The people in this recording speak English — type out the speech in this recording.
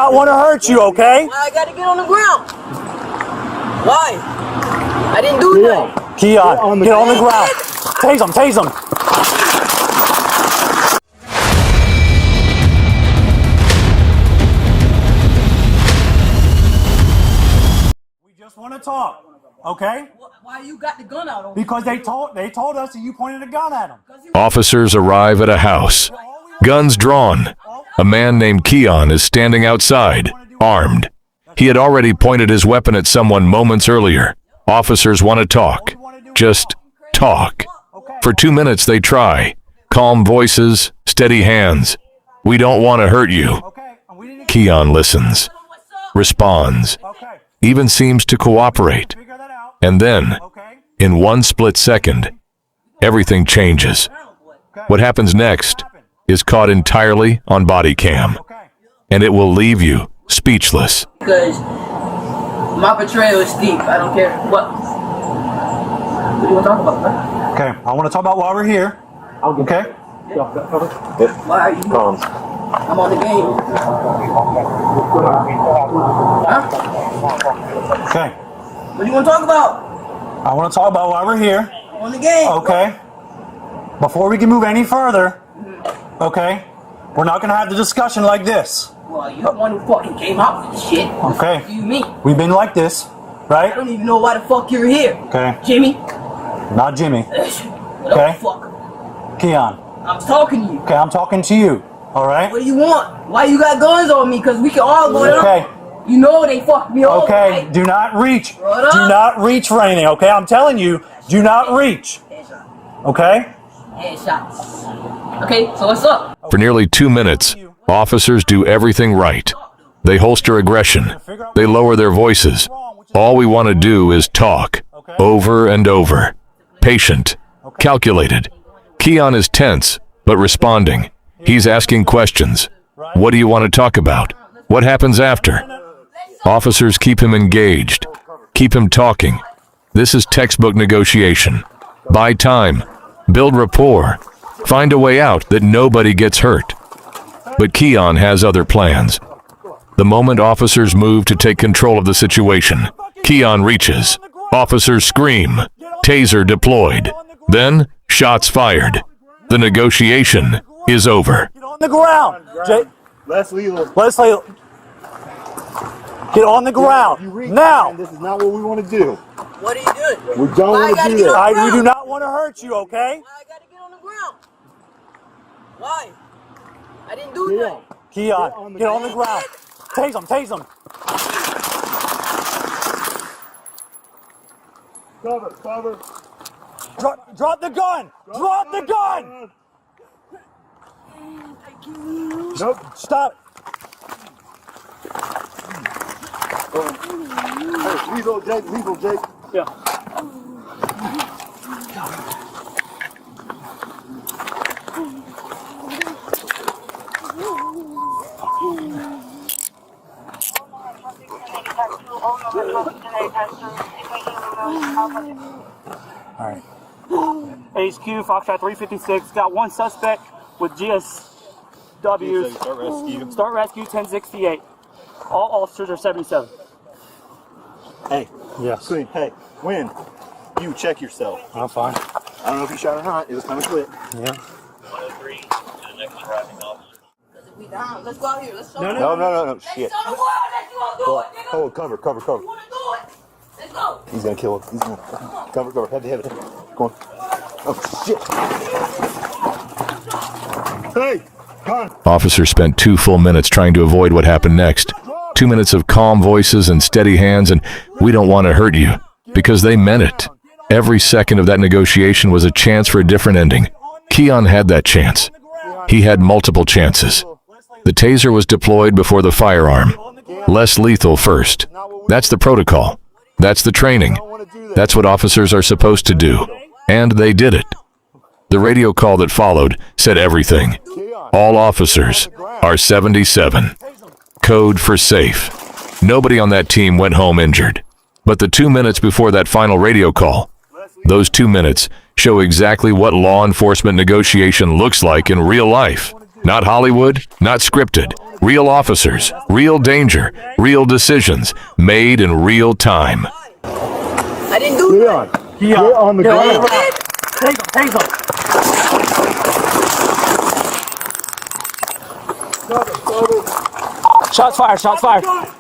I want to hurt you, okay? Why I gotta get on the ground? Why? I didn't do that. Keon, get on the ground. Tase him, tase him. We just want to talk, okay? Why you got the gun out on me? Because they told us that you pointed a gun at him. Officers arrive at a house. Guns drawn. A man named Keon is standing outside, armed. He had already pointed his weapon at someone moments earlier. Officers want to talk. Just talk. For 2 minutes they try. Calm voices, steady hands. We don't want to hurt you. Keon listens, responds, even seems to cooperate. And then, in one split second, everything changes. What happens next is caught entirely on body cam, and it will leave you speechless. Because my betrayal is deep. I don't care what. What do you want to talk about, bro? Okay, I want to talk about why we're here. Okay? Why are you? I'm on the game. Huh? Okay. What do you want to talk about? I want to talk about why we're here. I'm on the game. Okay. Before we can move any further, okay, we're not going to have the discussion like this. Well, you're the one who fucking came out with this shit. Okay. What do you mean? We've been like this, I right? don't even know why the fuck you're here. Okay. Jimmy? Not Jimmy. What Okay. the fuck? Keon. I'm talking to you. Okay, I'm talking to you. All right? What do you want? Why you got guns on me? Because we can all go down. Okay. You know they fucked me over, Okay, right? do not reach. What up? Do not reach for anything, okay? I'm telling you, do not reach. Headshot. Okay? Headshots. Okay, so what's up? For nearly 2 minutes, officers do everything right. They holster aggression. They lower their voices. All we want to do is talk, over and over. Patient, calculated. Keon is tense, but responding. He's asking questions. What do you want to talk about? What happens after? Officers keep him engaged, keep him talking. This is textbook negotiation. Buy time, build rapport, find a way out that nobody gets hurt. But Keon has other plans. The moment officers move to take control of the situation, Keon reaches. Officers scream. Taser deployed. Then, shots fired. The negotiation is over. Get on the ground. Leslie, Leslie, get on the ground. Now. this is not what we want to do. What are you doing? We don't Why I want gotta to do get that. on the We do ground? not want to hurt you, okay? Why I gotta get on the ground? Why? I didn't do Keon. that. Keon, get on the ground. Tase him, tase him. Cover. Drop the gun. Drop the gun. Nope. Stop. Hey, lethal, Jake. Yeah. All right. HQ, Foxtrot 356, got one suspect with GSWs. Start rescue 1068. All officers are 77. Hey, Yes. Queen, hey, when you check yourself. I'm fine. I don't know if you shot or not. It was kind of quick. Yeah. 103 to the next arriving officer. Because if we down, let's go out here. Let's show No, the No, world. shit. Let's show the world that you gonna do it, nigga. Hold, cover. You wanna do it? Let's go. He's gonna kill him. He's gonna cover. Heavy. Go on. Oh shit. Hey, gun. Officers spent 2 full minutes trying to avoid what happened next. 2 minutes of calm voices and steady hands, and we don't want to hurt you, because they meant it. Every second of that negotiation was a chance for a different ending. Keon had that chance. He had multiple chances. The taser was deployed before the firearm. Less lethal first. That's the protocol. That's the training. That's what officers are supposed to do. And they did it. The radio call that followed said everything. All officers are 77. Code for safe. Nobody on that team went home injured. But the 2 minutes before that final radio call, those 2 minutes show exactly what law enforcement negotiation looks like in real life. Not Hollywood, not scripted. Real officers, real danger, real decisions made in real time. I didn't do that. Get on the ground. Tase him. Shots fired.